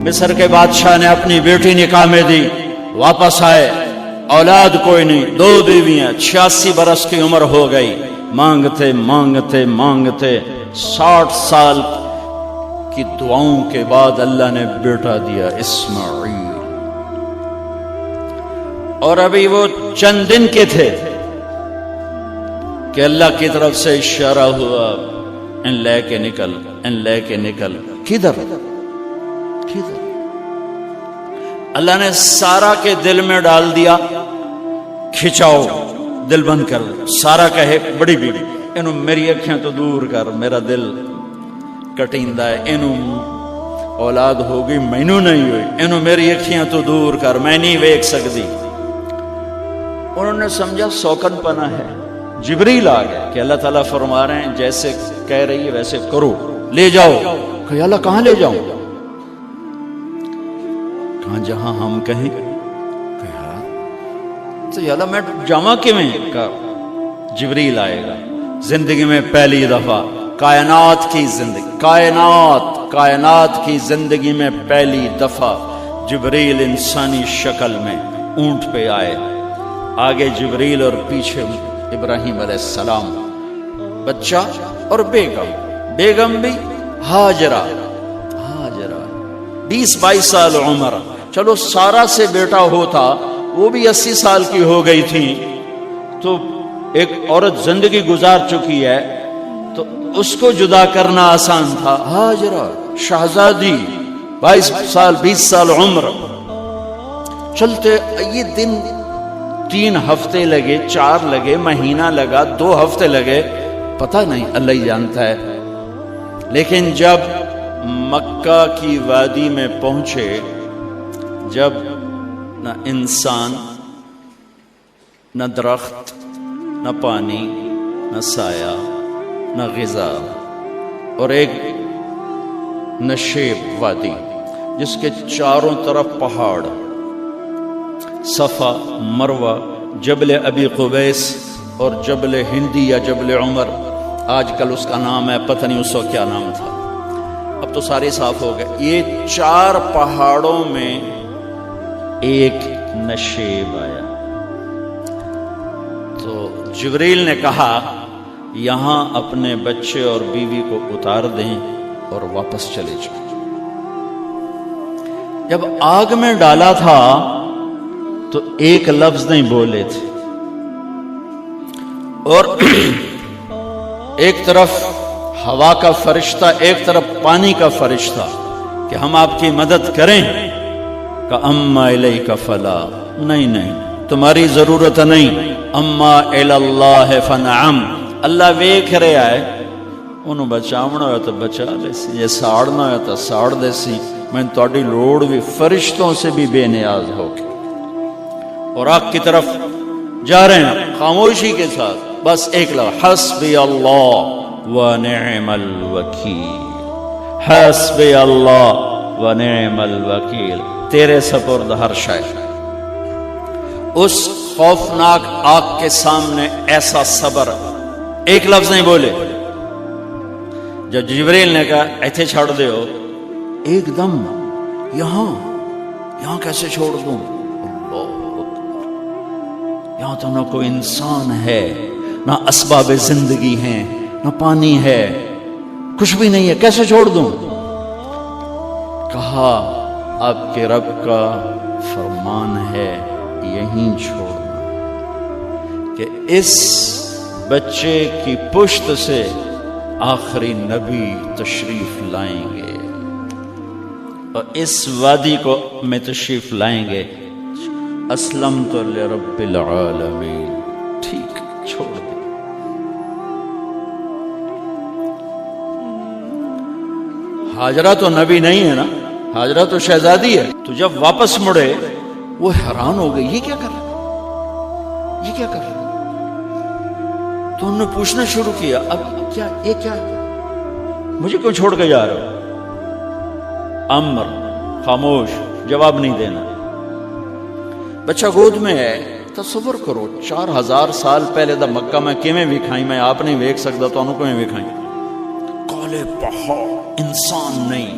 مصر کے بادشاہ نے اپنی بیٹی نکاح میں دی، واپس آئے، اولاد کوئی نہیں، 2 بیویاں، 86 برس کی عمر ہو گئی، مانگتے مانگتے مانگتے 60 سال کی دعاؤں کے بعد اللہ نے بیٹا دیا، اسماعیل۔ اور ابھی وہ چند دن کے تھے کہ اللہ کی طرف سے اشارہ ہوا، ان لے کے نکل، ان لے کے نکل۔ کدھر؟ اللہ نے سارا کے دل میں ڈال دیا، کھچاؤ، دل بند کر۔ سارا کہے بڑی بیوی، انہوں میری اکھیاں تو دور کر، میرا دل کٹیندہ ہے، انہوں اولاد ہوگی مینوں نہیں ہوئی، انہوں میری اکھیاں تو دور کر، میں نہیں ویکھ سکتی۔ انہوں نے سمجھا سوکن پنا ہے۔ جبریل آ گیا کہ اللہ تعالیٰ فرما رہے ہیں جیسے کہہ رہی ہے ویسے کرو، لے جاؤ۔ کہ اللہ کہاں لے جاؤں؟ کہاں جہاں ہم کہیں۔ تو یا اللہ میں جامع کیویں؟ کہا جبریل آئے گا زندگی میں پہلی دفعہ، کائنات کی زندگی، کائنات کی زندگی میں پہلی دفعہ جبریل انسانی شکل میں اونٹ پہ آئے، آگے جبریل اور پیچھے ابراہیم علیہ السلام، بچہ اور بیگم بھی ہاجرہ 20-22 سال عمر۔ چلو سارا سے بیٹا ہوتا، وہ بھی 80 سال کی ہو گئی تھی، تو ایک عورت زندگی گزار چکی ہے تو اس کو جدا کرنا آسان تھا۔ ہاجرہ شہزادی 22 سال 20 سال عمر، چلتے یہ دن 3 ہفتے لگے، 4 لگے، مہینہ لگا، 2 ہفتے لگے، پتہ نہیں، اللہ ہی جانتا ہے۔ لیکن جب مکہ کی وادی میں پہنچے، جب نہ انسان، نہ درخت، نہ پانی، نہ سایہ، نہ غذا، اور ایک نشیب وادی جس کے چاروں طرف پہاڑ، صفا، مروہ، جبل ابی قبیس اور جبل ہندی یا جبل عمر، آج کل اس کا نام ہے، پتہ نہیں اس وقت کیا نام تھا، اب تو سارے صاف ہو گئے۔ یہ 4 پہاڑوں میں ایک نشیب آیا، تو جبریل نے کہا یہاں اپنے بچے اور بیوی کو اتار دیں اور واپس چلے جائیں۔ جب آگ میں ڈالا تھا تو ایک لفظ نہیں بولے تھے، اور ایک طرف ہوا کا فرشتہ، ایک طرف پانی کا فرشتہ کہ ہم آپ کی مدد کریں، کہ اما الیک فلا، نہیں تمہاری ضرورت نہیں، اما الی اللہ فنعم، اللہ ویکھ رہا ہے، انہوں بچاونا ہو تو بچا لے سی، یہ ساڑنا ہو تو ساڑ دے سی، میں تہاڈی لوڑ بھی فرشتوں سے بھی بے نیاز ہو کے۔ اور آگ کی طرف جا رہے ہیں خاموشی کے ساتھ، بس ایک لفظ، حسبی اللہ ونعم الوکیل، حسبی اللہ ونعم الوکیل، تیرے سپرد ہر شے۔ اس خوفناک آگ کے سامنے ایسا صبر، ایک لفظ نہیں بولے۔ جب جبریل نے کہا ایتھے چھوڑ دے ہو، ایک دم یہاں کیسے چھوڑ دوں؟ یہاں تو نہ کوئی انسان ہے، نہ اسباب زندگی ہیں، نہ پانی ہے، کچھ بھی نہیں ہے، کیسے چھوڑ دوں؟ کہا آپ کے رب کا فرمان ہے یہیں چھوڑنا، کہ اس بچے کی پشت سے آخری نبی تشریف لائیں گے اور اس وادی کو میں تشریف لائیں گے۔ اسلمت لرب العالمین، ٹھیک چھوڑ دے۔ ہاجرہ تو نبی نہیں ہے نا، ہاجرہ تو شہزادی ہے۔ تو جب واپس مڑے وہ حیران ہو گئی، یہ کیا کر رہا، یہ کیا کر رہا؟ تو انہوں نے پوچھنا شروع کیا، اب کیا، یہ کیا، مجھے کیوں چھوڑ کے جا رہے ہو؟ امر، خاموش، جواب نہیں دینا۔ بچہ گود میں ہے، تصور کرو 4000 سال پہلے دا مکہ میں کیویں وکھائی، میں آپ نہیں ویکھ سکتا تو انہوں کیویں وکھائی؟ کالے پہاڑ، انسان نہیں،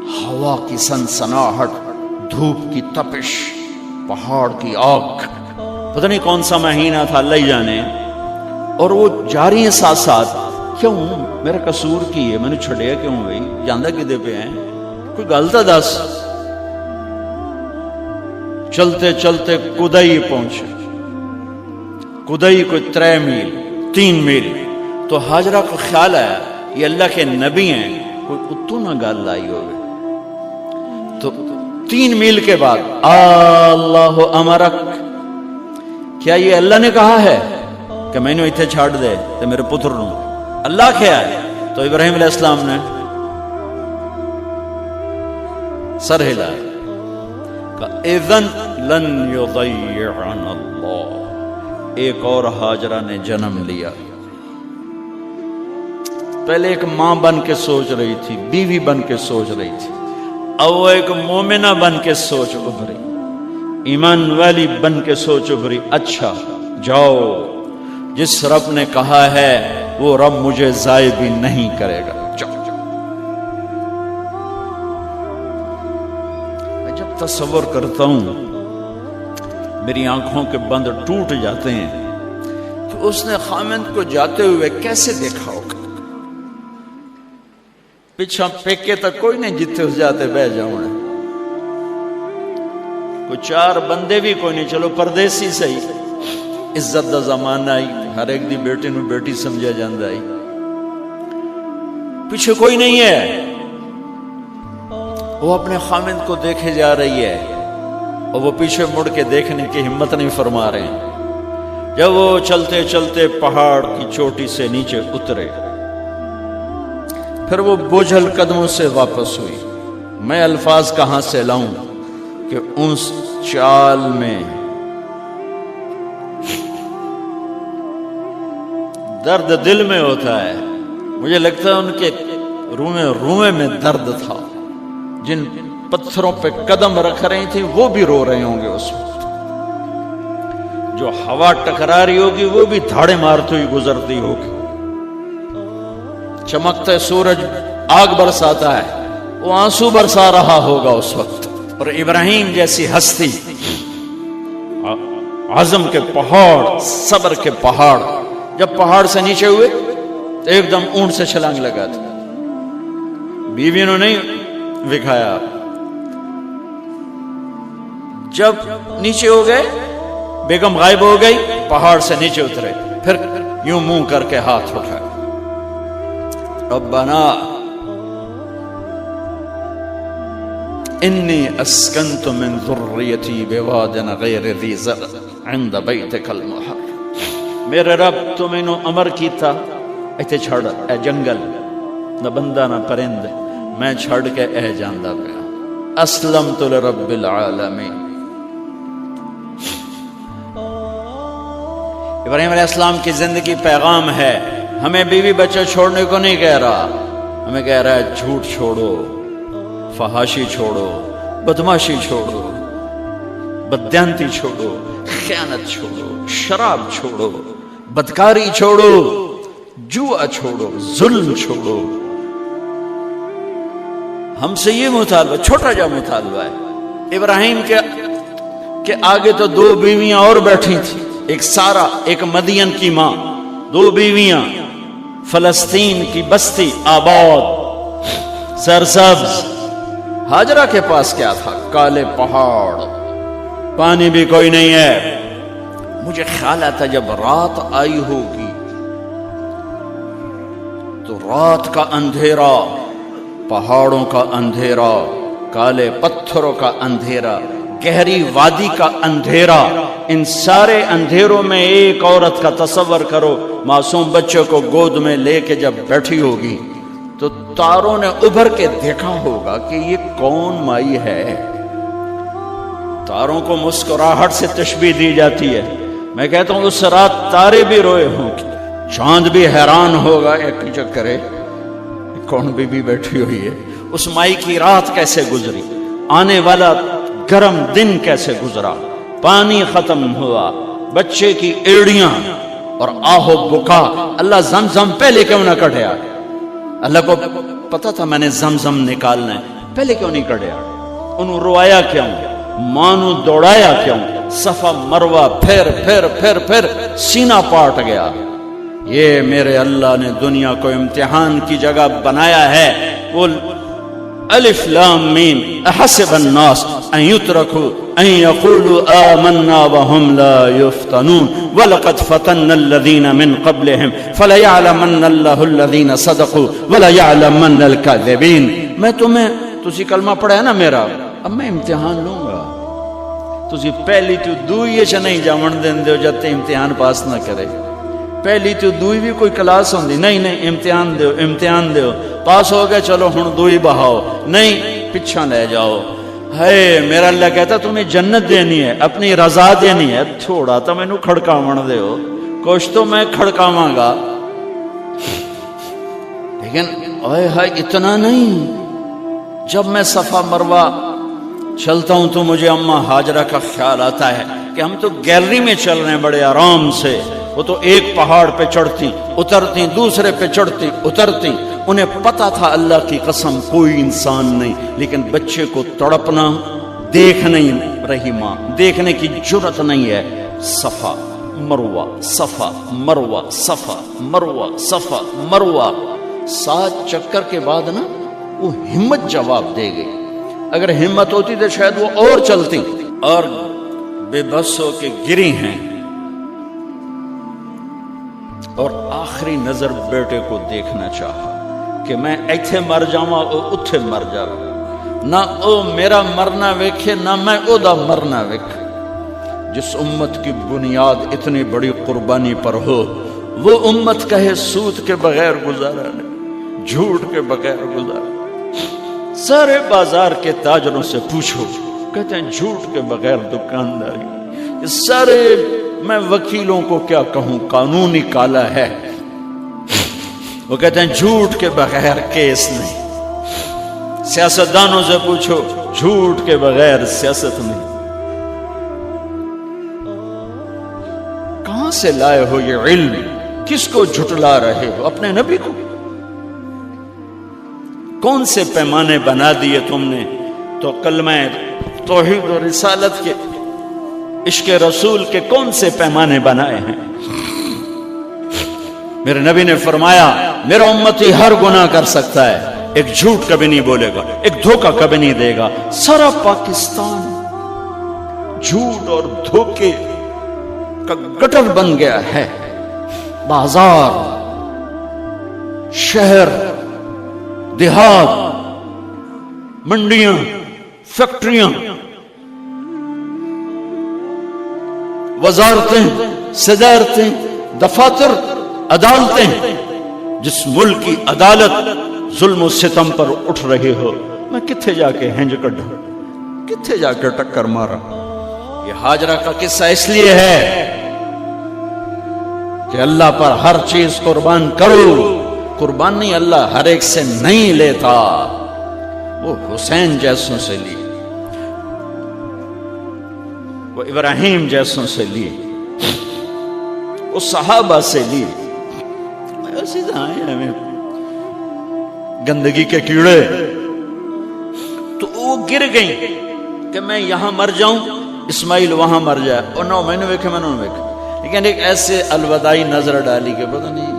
ہوا کی سنسناہٹ، دھوپ کی تپش، پہاڑ کی آگ، پتہ نہیں کون سا مہینہ تھا اللہ ہی جانے، اور وہ جاری ہیں ساتھ ساتھ. کیوں میرا قصور کی ہے، میں نے چھڑیا کیوں بھائی، جاندہ کدے پہ ہیں، کوئی گل تو دس. چلتے چلتے کدئی پہنچے. کدئی کوئی 3 میل 3 میل. تو ہاجرہ کو خیال آیا یہ اللہ کے نبی ہیں، کوئی اتو نہ گل آئی ہوگی. تو 3 میل کے بعد اللہ امرک، کیا یہ اللہ نے کہا ہے کہ میں نے اتنے چھاڑ دے تو میرے پتر نو؟ اللہ کیا ہے؟ تو ابراہیم علیہ السلام نے سر ہلا کہ اذن لن یضیعنا اللہ. ایک اور ہاجرہ نے جنم لیا. پہلے ایک ماں بن کے سوچ رہی تھی، بیوی بن کے سوچ رہی تھی، اب وہ ایک مومنہ بن کے سوچ ابھری، ایمان والی بن کے سوچ ابھری. اچھا جاؤ، جس رب نے کہا ہے وہ رب مجھے ضائع بھی نہیں کرے گا. میں جب تصور کرتا ہوں میری آنکھوں کے بند ٹوٹ جاتے ہیں کہ اس نے خامند کو جاتے ہوئے کیسے دیکھا ہوگا. پیچھا پیکے تک کوئی نہیں جتنے اس جاتے بہ جاؤں، کوئی 4 بندے بھی کوئی نہیں، چلو پردیسی صحیح، عزت دا زمانہ آئی، ہر ایک دی بیٹی نو بیٹی سمجھا جاندہ آئی، پیچھے کوئی نہیں ہے. وہ اپنے خامند کو دیکھے جا رہی ہے اور وہ پیچھے مڑ کے دیکھنے کی ہمت نہیں فرما رہے ہیں. جب وہ چلتے چلتے پہاڑ کی چوٹی سے نیچے اترے، پھر وہ بوجھل قدموں سے واپس ہوئی. میں الفاظ کہاں سے لاؤں کہ اس چال میں درد دل میں ہوتا ہے. مجھے لگتا ہے ان کے روئے میں درد تھا. جن پتھروں پہ قدم رکھ رہی تھی وہ بھی رو رہے ہوں گے اس وقت. جو ہوا ٹکرا رہی ہوگی وہ بھی دھاڑے مارتی ہوئی گزرتی ہوگی. چمکتے سورج آگ برساتا ہے، وہ آنسو برسا رہا ہوگا اس وقت. اور ابراہیم جیسی ہستی، عزم کے پہاڑ، صبر کے پہاڑ، جب پہاڑ سے نیچے ہوئے تو ایک دم اونٹ سے چھلانگ لگا تھا. بیوی نے نہیں دکھایا. جب نیچے ہو گئے، بیگم غائب ہو گئی، پہاڑ سے نیچے اترے، پھر یوں منہ کر کے ہاتھ اٹھائے، ربنا انی اسکنت من ذریتی بواد غیر ذی زرع عند بیتک المحرم. میرے رب تو میں نے امر کیتا ایتھے چھڑ، اے جنگل، نہ بندہ نہ پرند، میں چھڑ کے اے جاندہ پیا. اسلمت لرب العالمین. ابراہیم علیہ السلام کی زندگی پیغام ہے. ہمیں بیوی بچہ چھوڑنے کو نہیں کہہ رہا، ہمیں کہہ رہا ہے جھوٹ چھوڑو، فحاشی چھوڑو، بدماشی چھوڑو، بددیانتی چھوڑو، خیانت چھوڑو، شراب چھوڑو، بدکاری چھوڑو، جوا چھوڑو، ظلم چھوڑو. ہم سے یہ مطالبہ، چھوٹا جا مطالبہ ہے. ابراہیم کے آگے تو 2 بیویاں اور بیٹھی تھیں، ایک سارا، ایک مدین کی ماں، 2 بیویاں. فلسطین کی بستی آباد، سرسبز. ہاجرہ کے پاس کیا تھا؟ کالے پہاڑ، پانی بھی کوئی نہیں ہے. مجھے خیال آتا جب رات آئی ہوگی تو رات کا اندھیرا، پہاڑوں کا اندھیرا، کالے پتھروں کا اندھیرا، گہری وادی کا اندھیرا، ان سارے اندھیروں میں ایک عورت کا تصور کرو، معصوم بچے کو گود میں لے کے جب بیٹھی ہوگی تو تاروں نے ابھر کے دیکھا ہوگا کہ یہ کون مائی ہے. تاروں کو مسکراہٹ سے تشبیہ دی جاتی ہے. میں کہتا ہوں اس رات تارے بھی روئے ہوں گے، چاند بھی حیران ہوگا، ایک چکرے کون بی بی بیٹھی ہوئی ہے. اس مائی کی رات کیسے گزری، آنے والا گرم دن کیسے گزرا، پانی ختم ہوا، بچے کی ایڑیاں اور آہو بکا. اللہ زمزم پہلے کیوں نہ کٹیا؟ اللہ کو پتا تھا میں نے زمزم نکالنا ہے، پہلے کیوں نہیں کڑیا؟ انہوں روایا کیوں؟ ماں نو دوڑایا کیوں؟ صفا مروہ پھر پھر پھر پھر سینہ پاٹ گیا۔ یہ میرے اللہ نے دنیا کو امتحان کی جگہ بنایا ہے۔ وہ الف لام میم احسب الناس ان يتركوا ان يقولوا آمنا وهم لا يفتنون ولقد فتنا الذين من قبلهم فليعلمن الله الذين صدقوا وليعلمن الكاذبين۔ میں تمہیں تسی کلمہ پڑھا ہے نا میرا، اب میں امتحان لوں گا۔ تسی پہلی تو دوئی چ نہیں جاون دین دیو جب تے امتحان پاس نہ کرے۔ پہلی تو دوئی بھی کوئی کلاس ہوندی نہیں، نہیں امتحان دیو امتحان دیو، پاس ہو گئے چلو ہن دوئی بہاؤ، نہیں پیچھا لے جاؤ۔ ہے میرا اللہ کہتا تمہیں جنت دینی ہے، اپنی رضا دینی ہے، تھوڑا تو مینوں کھڑکاون دیو، کچھ تو میں کھڑکاواں گا، لیکن اوئے ہائے اتنا نہیں۔ جب میں صفا مروہ چلتا ہوں تو مجھے اماں ہاجرہ کا خیال آتا ہے کہ ہم تو گیلری میں چل رہے ہیں بڑے آرام سے، وہ تو ایک پہاڑ پہ چڑھتی اترتی، دوسرے پہ چڑھتی اترتی، انہیں پتا تھا اللہ کی قسم کوئی انسان نہیں، لیکن بچے کو تڑپنا دیکھ نہیں رہی ماں، دیکھنے کی جرت نہیں ہے۔ صفا مروہ صفا مروہ صفا مروہ صفا مروہ، 7 چکر کے بعد نا وہ ہمت جواب دے گئی۔ اگر ہمت ہوتی تو شاید وہ اور چلتی، اور بے بس ہو کے گری ہیں، اور آخری نظر بیٹے کو دیکھنا چاہا کہ میں ایتھے مر جاواں او اتھے مر جاواں، نہ او میرا مرنا ویکھے نہ میں او دا مرنا ویکھ۔ جس امت کی بنیاد اتنی بڑی قربانی پر ہو، وہ امت کہے سود کے بغیر گزارا نہیں، جھوٹ کے بغیر گزارا۔ سارے بازار کے تاجروں سے پوچھو، کہتے ہیں جھوٹ کے بغیر دکانداری۔ سارے میں وکیلوں کو کیا کہوں، قانونی کالا ہے، وہ کہتے ہیں جھوٹ کے بغیر کیس نہیں۔ سیاستدانوں سے پوچھو، جھوٹ کے بغیر سیاست نہیں۔ کہاں سے لائے ہو یہ علم؟ کس کو جھٹلا رہے ہو؟ اپنے نبی کو؟ کون سے پیمانے بنا دیے تم نے؟ تو کلمہ توحید و رسالت کے، عشق رسول کے کون سے پیمانے بنائے ہیں؟ میرے نبی نے فرمایا میرا امتی ہر گناہ کر سکتا ہے، ایک جھوٹ کبھی نہیں بولے گا، ایک دھوکہ کبھی نہیں دے گا۔ سارا پاکستان جھوٹ اور دھوکے کا گٹر بن گیا ہے۔ بازار، شہر، دیہات، منڈیاں، فیکٹریاں، وزارتیں، صدارتیں، دفاتر، عدالتیں، جس ملک کی عدالت ظلم و ستم پر اٹھ رہی ہو، میں کتھے جا کے ہنج کڈھا، کتھے جا کے ٹکر مارا۔ یہ ہاجرہ کا قصہ اس لیے ہے کہ اللہ پر ہر چیز قربان کرو۔ قربان نہیں، اللہ ہر ایک سے نہیں لیتا، وہ حسین جیسوں سے لی، وہ ابراہیم جیسوں سے لی، وہ صحابہ سے لی۔ ایسی ہمیں گندگی کے کیڑے، تو وہ گر گئیں کہ میں یہاں مر جاؤں، اسماعیل وہاں مر جائے، اور نو میں نے ویکھے میں نے ویکھے، لیکن ایک ایسے الوداعی نظر ڈالی کہ پتہ نہیں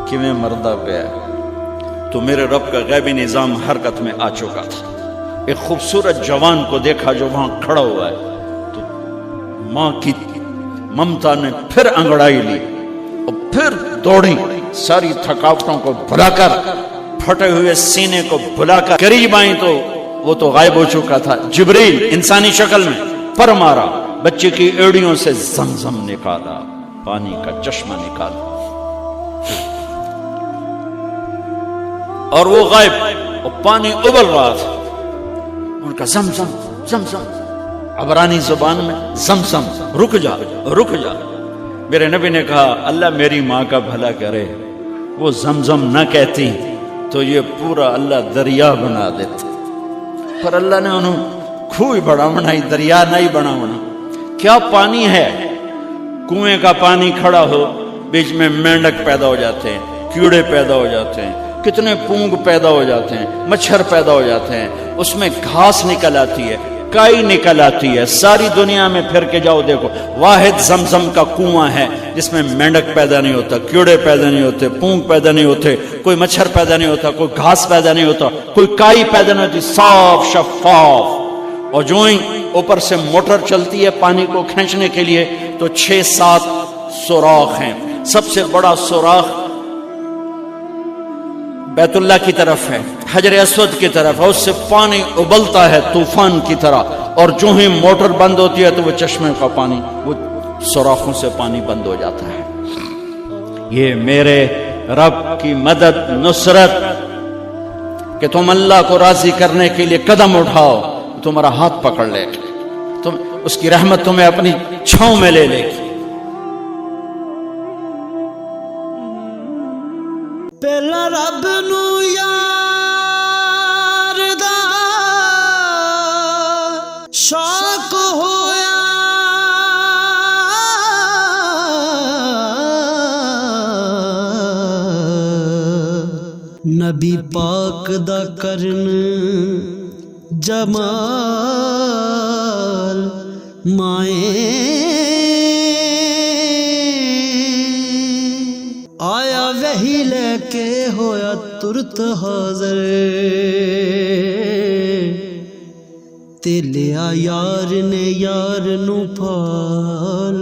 کہ میں مردہ پہ تو میرے رب کا غیبی نظام حرکت میں آ چکا تھا۔ ایک خوبصورت جوان کو دیکھا جو وہاں کھڑا ہوا ہے، تو ماں کی ممتا نے پھر انگڑائی لی اور پھر دوڑی، ساری تھکاوٹوں کو بھلا کر، پھٹے ہوئے سینے کو بھلا کر قریب آئیں تو وہ تو غائب ہو چکا تھا۔ جبریل انسانی شکل میں پر مارا، بچے کی ایڑیوں سے زمزم نکالا، پانی کا چشمہ نکالا، اور وہ غائب، اور پانی ابل رہا تھا۔ ان کا زمزم زمزم، عبرانی زبان میں زمزم، رک جا رک جا۔ میرے نبی نے کہا اللہ میری ماں کا بھلا کرے، وہ زمزم نہ کہتی تو یہ پورا اللہ دریا بنا دیتا، پر اللہ نے انہوں کھوئی بڑا بنائی، دریا نہیں بنا بنا۔ کیا پانی ہے؟ کنویں کا پانی کھڑا ہو، بیچ میں مینڈک پیدا ہو جاتے ہیں، کیڑے پیدا ہو جاتے ہیں، کتنے پونگ پیدا ہو جاتے ہیں، مچھر پیدا ہو جاتے ہیں، اس میں گھاس نکل آتی ہے، کائی نکل آتی ہے، ساری دنیا میں پھر کے جاؤ دیکھو، واحد زمزم کا کنواں ہے جس میں مینڈک پیدا نہیں ہوتا، کیڑے پیدا نہیں ہوتے، پونگ پیدا نہیں ہوتے، کوئی مچھر پیدا نہیں ہوتا، کوئی گھاس پیدا نہیں ہوتا، کوئی کائی پیدا نہیں ہوتی، صاف شفاف. اور جو ہی اوپر سے موٹر چلتی ہے پانی کو کھینچنے کے لیے تو 6-7 سوراخ ہیں. سب سے بڑا سوراخ بیت اللہ کی طرف ہے، حجر اسود کی طرف ہے، اس سے پانی ابلتا ہے طوفان کی طرح، اور جو ہی موٹر بند ہوتی ہے تو وہ چشمے کا پانی، وہ سوراخوں سے پانی بند ہو جاتا ہے. یہ میرے رب کی مدد، نصرت، کہ تم اللہ کو راضی کرنے کے لیے قدم اٹھاؤ، تمہارا ہاتھ پکڑ لے گا، تم اس کی رحمت تمہیں اپنی چھاؤں میں لے لے گی. پہلا رب نو یار دا شوق ہویا، نبی پاک دا کرن جمال مائیں آیا وہی لے کے ہویا ترت حاضر، تے لیا یار نے یار نو پال